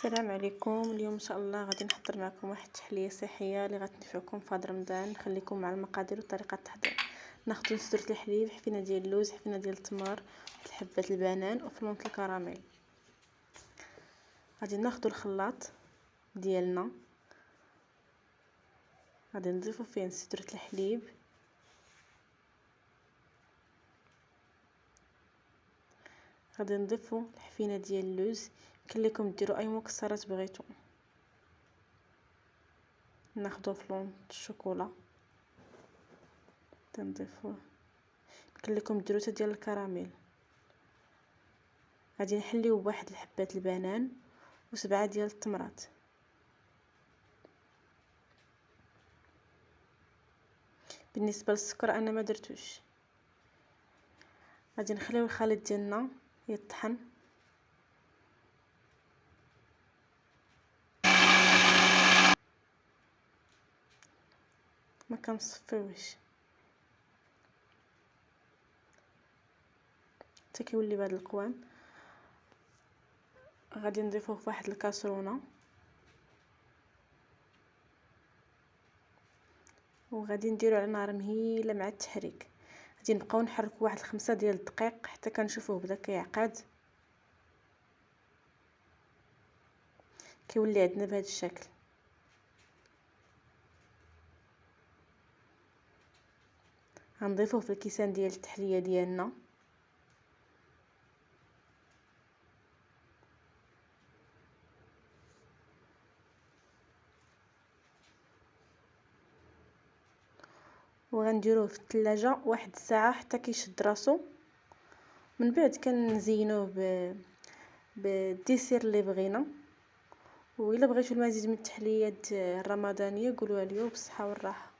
السلام عليكم. اليوم ان شاء الله غادي نحضر معكم واحد التحليه صحيه اللي غتنفعكم في هذا رمضان. نخليكم مع المقادير وطريقه التحضير. ناخذ نسترة الحليب، حفينه ديال اللوز، حفينه ديال التمر، حبات البنان وفلونة الكراميل. غادي ناخذ الخلاط ديالنا، غادي نضيفو فيه نسترة الحليب، غادي نضيفو الحفينه ديال اللوز. يمكن لكم ديروا اي مكسرات بغيتو. ناخذ فلون الشوكولا تنضيفوه، يمكن لكم ديروا حتى ديال الكراميل. غادي نحليو بواحد الحبات البنان وسبعة ديال التمرات. بالنسبه للسكر انا ما درتوش. غادي نخليو الخليط ديالنا يطحن. ما كنصفيوش حتى كيولي بهذا القوام. غادي نضيفوه في واحد الكاسرونه وغادي نديرو على نار مهيله مع التحريك. غادي نبقاو نحركو واحد 5 ديال الدقائق حتى كنشوفوه بدا كيعقد. كيولي عندنا بهذا الشكل. غنضيفوه في الكيسان ديال التحليه ديالنا. وغنديروه في الثلاجه واحد الساعه حتى كيشد راسو. من بعد كنزينوه بالديسير اللي بغينا. وإلا بغيتو المزيد من التحليات الرمضانيه قولوها لي، وبالصحه والراحه.